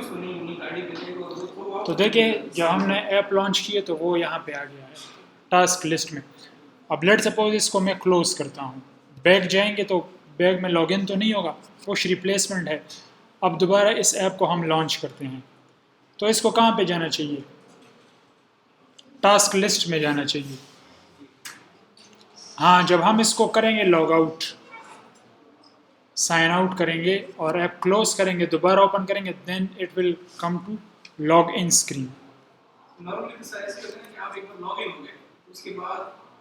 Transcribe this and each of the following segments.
उसको नहीं गाड़ी देने को तो देखिए जब हमने ऐप लॉन्च किए तो वो यहाँ पे आ गया है टास्क लिस्ट में। अब लेट सपोज इसको मैं क्लोज करता हूँ, बैग जाएंगे तो बैग में लॉगिन तो नहीं होगा, पुश रिप्लेसमेंट है। अब दोबारा इस ऐप को हम लॉन्च करते हैं तो इसको कहाँ पे जाना चाहिए, टास्क लिस्ट में जाना चाहिए। हाँ, जब हम इसको करेंगे लॉग आउट, साइन आउट करेंगे और ऐप क्लोज करेंगे, दोबारा ओपन करेंगे, then it will come to log in screen. Normally तो सर ऐसे होता है कि आप एक बार लॉग इन हो गए उसके बाद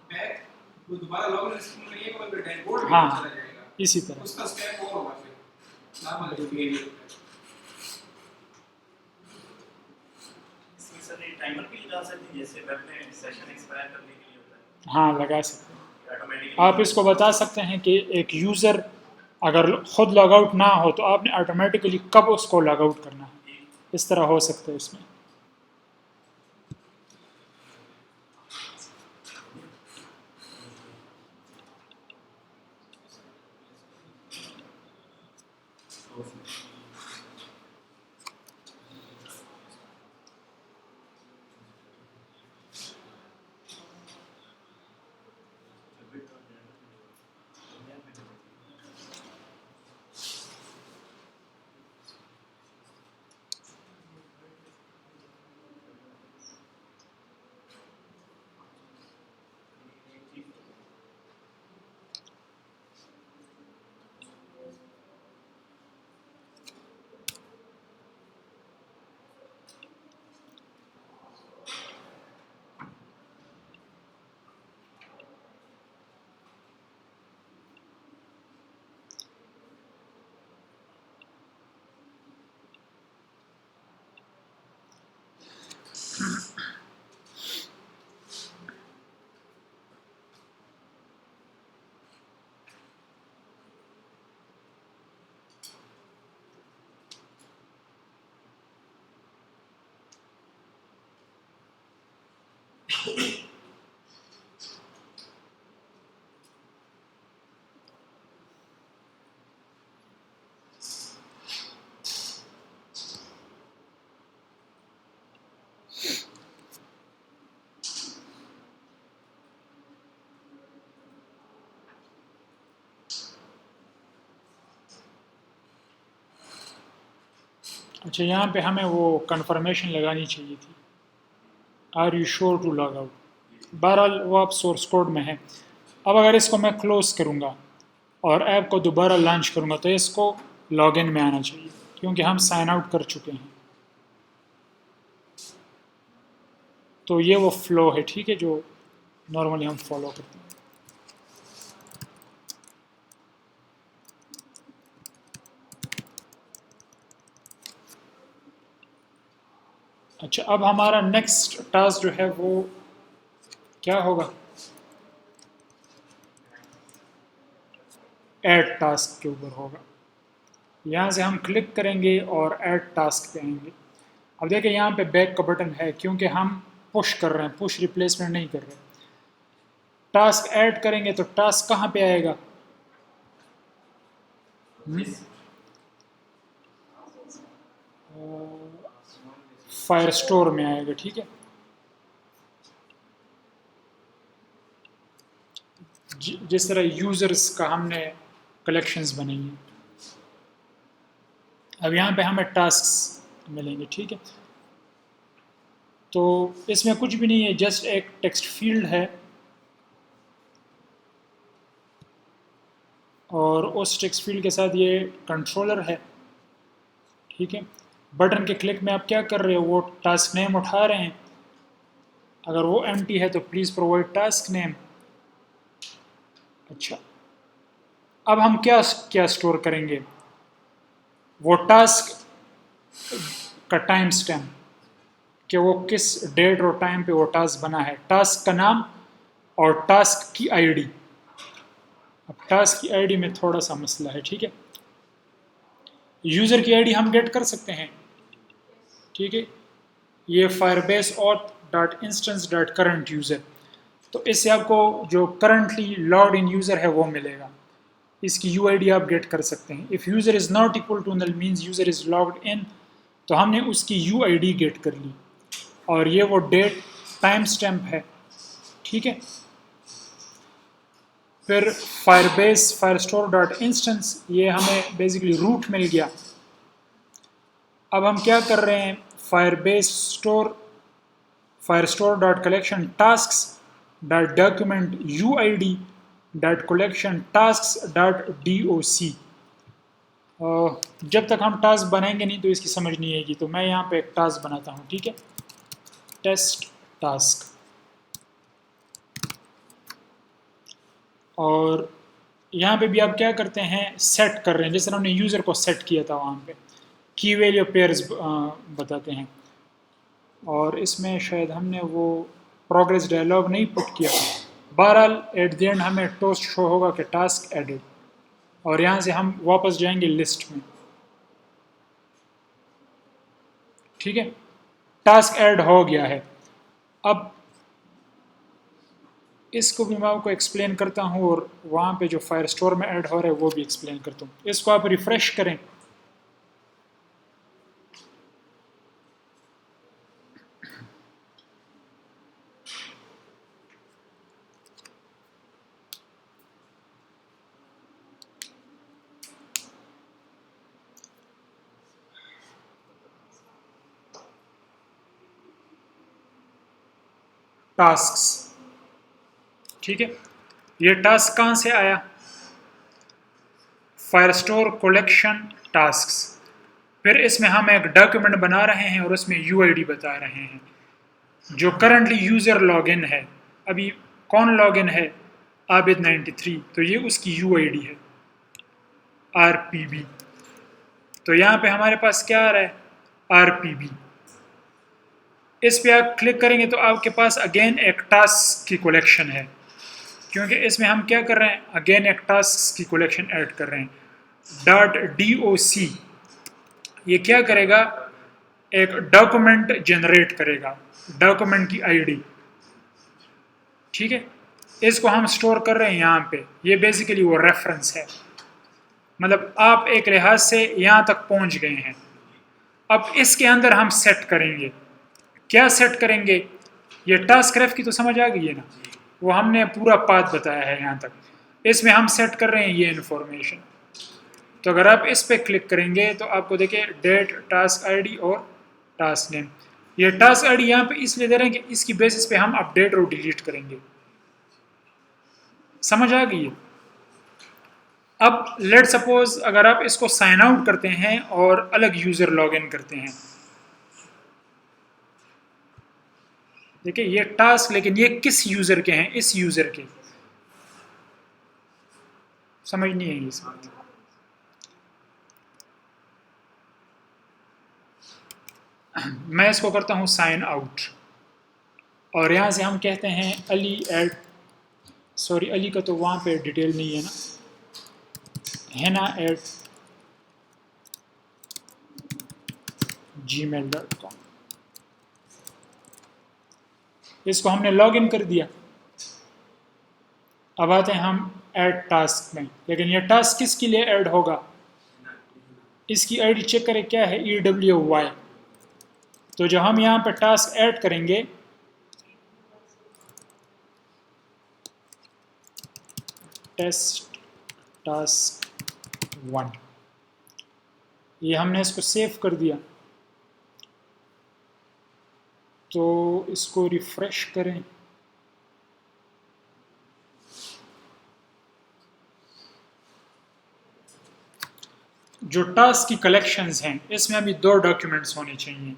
बैक वो दोबारा लॉग इन स्क्रीन में नहीं है, फिर डैशबोर्ड में हाँ, चला जाएगा, इसी तरह। उसका स्टेप और होगा फिर नॉर्मल जो बिहेवियर होता है। इसमें सर एक टाइमर भी लगा सकते हैं जैसे वेब में सेशन एक्सपायर करने के लिए होता है। हाँ, लगा सकते हैं। ऑटोमेटिकली आप इसको बता सकते हैं कि एक यूज़र अगर खुद लॉग आउट ना हो तो आपने ऑटोमेटिकली कब उसको लॉग आउट करना है, इस तरह हो सकता है इसमें। अच्छा, यहाँ पे हमें वो कंफर्मेशन लगानी चाहिए थी, are you sure to log out. बहरहाल वो आप सोर्स कोड में है। अब अगर इसको मैं क्लोज करूँगा और ऐप को दोबारा लॉन्च करूँगा तो इसको लॉगिन में आना चाहिए क्योंकि हम साइन आउट कर चुके हैं। तो ये वो फ्लो है, ठीक है, जो नॉर्मली हम फॉलो करते हैं। अच्छा, अब हमारा नेक्स्ट टास्क जो है वो क्या होगा, ऐड टास्क के ऊपर होगा। यहाँ से हम क्लिक करेंगे और ऐड टास्क पे आएंगे। अब देखिए यहाँ पे बैक का बटन है क्योंकि हम पुश कर रहे हैं, पुश रिप्लेसमेंट नहीं कर रहे। टास्क ऐड करेंगे तो टास्क कहाँ पे आएगा, फायर स्टोर में आएगा, ठीक है। जिस तरह यूज़र्स का हमने कलेक्शंस बनाई हैं। अब यहाँ पे हमें टास्क मिलेंगे, ठीक है। तो इसमें कुछ भी नहीं है, जस्ट एक टेक्स्ट फील्ड है और उस टेक्स्ट फील्ड के साथ ये कंट्रोलर है, ठीक है। बटन के क्लिक में आप क्या कर रहे हो, वो टास्क नेम उठा रहे हैं। अगर वो एम्प्टी है तो प्लीज़ प्रोवाइड टास्क नेम। अच्छा, अब हम क्या क्या स्टोर करेंगे, वो टास्क का टाइम स्टैम्प कि वो किस डेट और टाइम पे वो टास्क बना है, टास्क का नाम और टास्क की आईडी। अब टास्क की आईडी में थोड़ा सा मसला है, ठीक है। यूज़र की आईडी हम गेट कर सकते हैं, ठीक है। ये Firebase auth dot instance dot current user, तो इससे आपको जो करंटली लॉग्ड इन यूज़र है वो मिलेगा। इसकी यूआईडी आप गेट कर सकते हैं। If user is not equal to null means user is logged in, तो हमने उसकी UID गेट कर ली और ये वो डेट टाइम स्टैम्प है, ठीक है। फिर फायरबेस फायरस्टोर डॉट इंस्टेंस, ये हमें बेसिकली रूट मिल गया। अब हम क्या कर रहे हैं, Firestore dot collection tasks dot document UID dot collection tasks dot DOC। जब तक हम टास्क बनाएंगे नहीं तो इसकी समझ नहीं आएगी, तो मैं यहाँ पे एक टास्क बनाता हूँ, ठीक है, टेस्ट टास्क। और यहाँ पे भी आप क्या करते हैं, सेट कर रहे हैं, जैसे हमने यूज़र को सेट किया था वहाँ पे की वैल्यू पेयर्स बताते हैं। और इसमें शायद हमने वो प्रोग्रेस डायलॉग नहीं पुट किया। बहरहाल एट द एंड हमें टोस्ट शो होगा कि टास्क एडेड, और यहाँ से हम वापस जाएंगे लिस्ट में, ठीक है। टास्क ऐड हो गया है। अब इसको भी मैं आपको एक्सप्लेन करता हूँ और वहाँ पे जो फायर स्टोर में ऐड हो रहा है वो भी एक्सप्लेन करता हूँ। इसको आप रिफ्रेश करें, टास्क्स, ठीक है। ये टास्क कहाँ से आया, फायरस्टोर कलेक्शन टास्क्स। फिर इसमें हम एक डॉक्यूमेंट बना रहे हैं और उसमें UID बता रहे हैं। जो करंटली यूज़र लॉगिन है, अभी कौन लॉगिन है, आबिद 93, तो ये उसकी UID है RPB। तो यहाँ पे हमारे पास क्या आ रहा है, RPB। इस पे आप क्लिक करेंगे तो आपके पास अगेन एक टास्क की कलेक्शन है, क्योंकि इसमें हम क्या कर रहे हैं, अगेन एक टास्क की कलेक्शन ऐड कर रहे हैं। .doc ये क्या करेगा, एक डॉक्यूमेंट जनरेट करेगा, डॉक्यूमेंट की ID, ठीक है। इसको हम स्टोर कर रहे हैं यहाँ पे, ये बेसिकली वो रेफरेंस है, मतलब आप एक लिहाज से यहाँ तक पहुँच गए हैं। अब इसके अंदर हम सेट करेंगे, क्या सेट करेंगे, ये टास्क रेफ की तो समझ आ गई है ना, वो हमने पूरा पाथ बताया है यहाँ तक। इसमें हम सेट कर रहे हैं ये इन्फॉर्मेशन। तो अगर आप इस पर क्लिक करेंगे तो आपको देखिए डेट, टास्क ID और टास्क नेम। ये टास्क ID यहाँ पे इसलिए दे रहे हैं कि इसकी बेसिस पे हम अपडेट और डिलीट करेंगे। समझ आ गई है। अब लेट सपोज अगर आप इसको साइन आउट करते हैं और अलग यूज़र लॉगिन करते हैं, देखिए ये टास्क, लेकिन ये किस यूज़र के हैं, इस यूज़र के, समझ नहीं आई इस बात। मैं इसको करता हूँ साइन आउट और यहाँ से हम कहते हैं अली एट, सॉरी अली का तो वहाँ पे डिटेल नहीं है ना, हेना @gmail.com। इसको हमने लॉगिन कर दिया। अब आते हैं हम ऐड टास्क में, लेकिन ये टास्क किसके लिए ऐड होगा, इसकी ID चेक करें क्या है, EWY। तो जब हम यहाँ पर टास्क ऐड करेंगे, टेस्ट टास्क 1, ये हमने इसको सेव कर दिया। तो इसको रिफ्रेश करें, जो टास्क की कलेक्शंस हैं इसमें अभी 2 डॉक्यूमेंट्स होने चाहिए।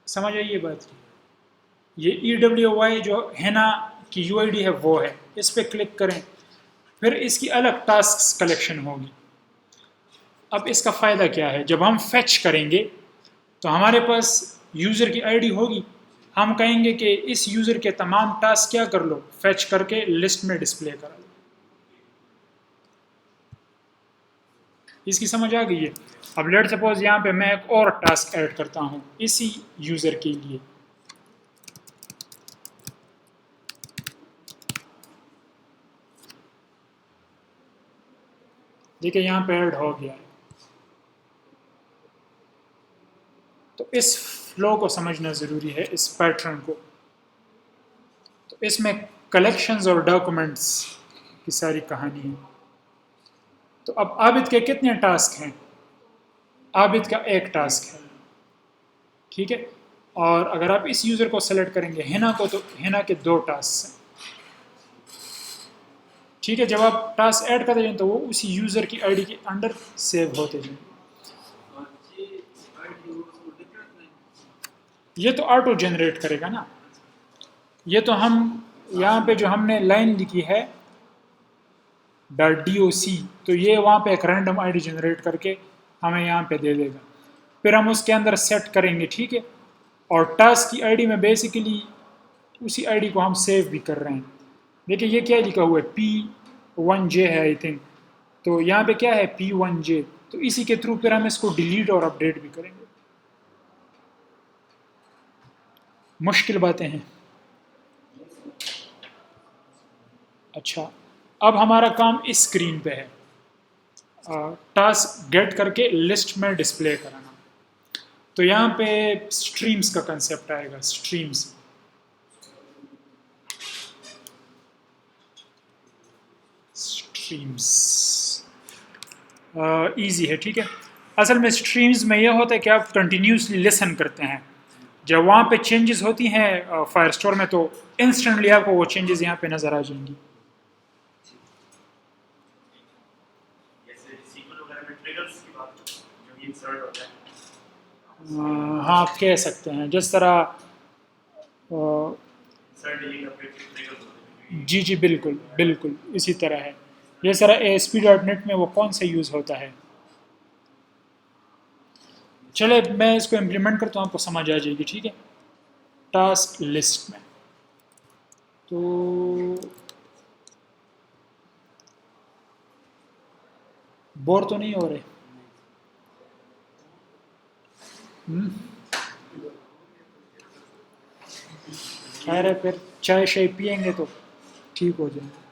समझ आइए बात। ये EWY जो है ना की UID है वो है, इस पर क्लिक करें, फिर इसकी अलग टास्क कलेक्शन होगी। अब इसका फ़ायदा क्या है, जब हम फेच करेंगे तो हमारे पास यूज़र की ID होगी, हम कहेंगे कि इस यूज़र के तमाम टास्क क्या कर लो, फेच करके लिस्ट में डिस्प्ले करा लो। इसकी समझ आ गई है। अब लेट सपोज यहाँ पे मैं एक और टास्क ऐड करता हूँ इसी यूज़र के लिए, देखिए यहाँ पे ऐड हो गया है। तो इस फ्लो को समझना ज़रूरी है, इस पैटर्न को। तो इसमें कलेक्शंस और डॉक्यूमेंट्स की सारी कहानी है। तो अब आबिद के कितने टास्क हैं? आबिद का एक टास्क है, ठीक है। और अगर आप इस यूज़र को सेलेक्ट करेंगे हिना को, तो हिना के 2 टास्क हैं, ठीक है। जब आप टास्क ऐड करते जाएं तो वो उसी यूज़र की आईडी के अंडर सेव होते जाएंगे। ये तो ऑटो जनरेट करेगा ना। ये तो हम यहाँ पे जो हमने लाइन लिखी है .doc, तो ये वहाँ पे एक रैंडम आईडी जनरेट करके हमें यहाँ पे दे देगा। फिर हम उसके अंदर सेट करेंगे, ठीक है। और टास्क की आईडी में बेसिकली उसी आईडी को हम सेव भी कर रहे हैं। देखिए ये क्या लिखा हुआ है, P1J है आई थिंक। तो यहाँ पे क्या है, P1J। तो इसी के थ्रू फिर हम इसको डिलीट और अपडेट भी करेंगे। मुश्किल बातें हैं। अच्छा, अब हमारा काम इस स्क्रीन पे है, टास्क गेट करके लिस्ट में डिस्प्ले कराना। तो यहाँ पे स्ट्रीम्स का कंसेप्ट आएगा, स्ट्रीम्स। स्ट्रीम्स ईजी है, ठीक है। असल में स्ट्रीम्स में यह होता है कि आप कंटिन्यूसली लिसन करते हैं। जब वहाँ पे चेंजेस होती हैं फायरस्टोर में, तो इंस्टेंटली आपको वो चेंजेस यहाँ पे नज़र आ जाएंगी। हाँ, आप कह सकते हैं जिस तरह जी बिल्कुल बिल्कुल इसी तरह है। जिस तरह ASP.NET में वो कौन सा यूज़ होता है। चले मैं इसको इम्प्लीमेंट करता हूँ, आपको समझ आ जाएगी, ठीक है। टास्क लिस्ट में तो बोर तो नहीं हो रहे? खैर है, फिर चाय शाय पियेंगे तो ठीक हो जाएंगे।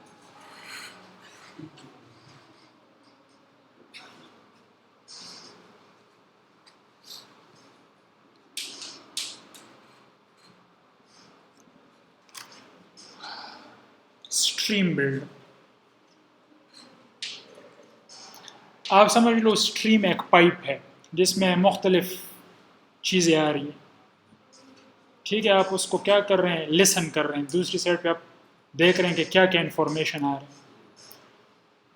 स्ट्रीम बिल्ड, आप समझ लो स्ट्रीम एक पाइप है जिसमें मुख्तलिफ चीज़ें आ रही हैं, ठीक है। आप उसको क्या कर रहे हैं, लिसन कर रहे हैं। दूसरी साइड पे आप देख रहे हैं कि क्या क्या इन्फॉर्मेशन आ रहा है,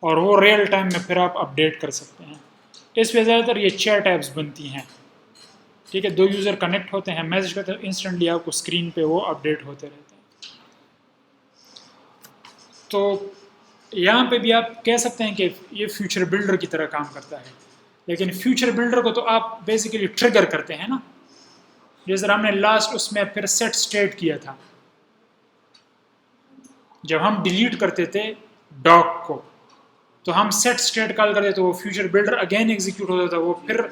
और वो रियल टाइम में फिर आप अपडेट कर सकते हैं। इस पे ज़्यादातर ये चैट ऐप्स बनती हैं, ठीक है। 2 यूज़र कनेक्ट होते हैं, मैसेज करते हैं, इंस्टेंटली आपको स्क्रीन पे वो अपडेट होते रहते हैं। तो यहाँ पे भी आप कह सकते हैं कि ये फ्यूचर बिल्डर की तरह काम करता है। लेकिन फ्यूचर बिल्डर को तो आप बेसिकली ट्रिगर करते हैं ना, जैसे हमने लास्ट उसमें फिर सेट स्टेट किया था। जब हम डिलीट करते थे डॉग को, तो हम सेट स्टेट कॉल करते तो वो फ्यूचर बिल्डर अगेन एग्जीक्यूट होता था। वो फिर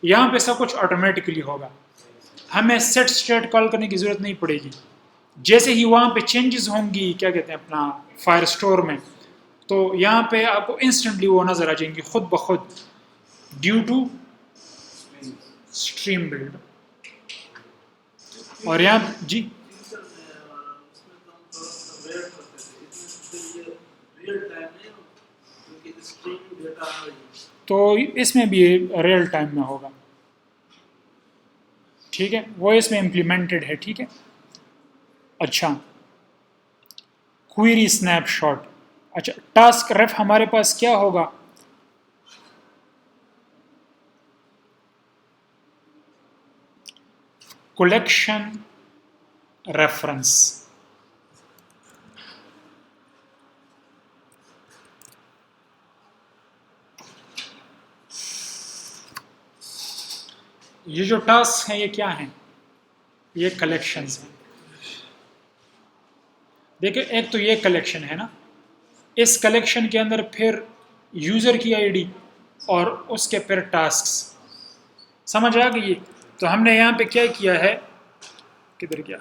यहाँ पे सब कुछ ऑटोमेटिकली होगा, हमें सेट स्टेट कॉल करने की ज़रूरत नहीं पड़ेगी। जैसे ही वहाँ पे चेंजेस होंगी, क्या कहते हैं अपना फायरस्टोर में, तो यहाँ पे आपको इंस्टेंटली वो नज़र आ जाएंगी खुद ब खुद, ड्यू टू स्ट्रीम बिल्ड। और यहाँ जी तो इसमें भी रियल टाइम में होगा, ठीक है। वो इसमें इम्प्लीमेंटेड है, ठीक है। अच्छा, क्वेरी स्नैपशॉट। अच्छा, टास्क रेफ हमारे पास क्या होगा, कलेक्शन रेफरेंस। ये जो टास्क हैं ये क्या हैं, ये कलेक्शंस हैं। देखिए एक तो ये कलेक्शन है ना, इस कलेक्शन के अंदर फिर यूज़र की आईडी और उसके फिर टास्क्स। समझ आ गई? तो हमने यहाँ पे क्या किया है, किधर गया,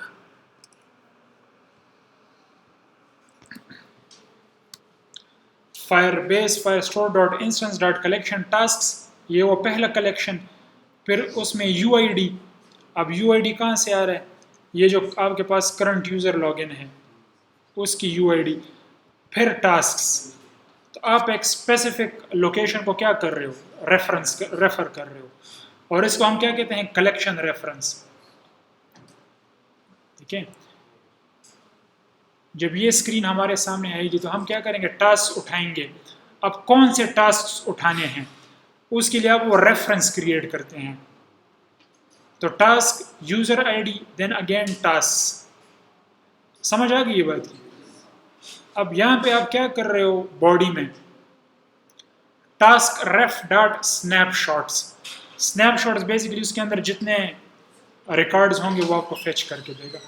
Firebase Firestore dot instance dot collection task, ये वो पहला कलेक्शन। फिर उसमें UID अब यूआईडी कहाँ से आ रहा है? ये जो आपके पास करंट यूज़र लॉगिन है उसकी यूआईडी, फिर टास्क्स। तो आप एक स्पेसिफिक लोकेशन को क्या कर रहे हो? रेफर कर रहे हो, और इसको हम क्या कहते हैं? Collection reference. ठीक है, जब ये स्क्रीन हमारे सामने आएगी तो हम क्या करेंगे? टास्क उठाएंगे। अब कौन से टास्क उठाने हैं उसके लिए आप वो रेफरेंस क्रिएट करते हैं। तो task user ID then again task. समझ आ गई ये बात की? अब यहाँ पे आप क्या कर रहे हो? बॉडी में टास्क रेफ डॉट स्नैपशॉट्स। स्नैपशॉट्स बेसिकली उसके अंदर जितने रिकॉर्ड्स होंगे वो आपको फेच करके देगा।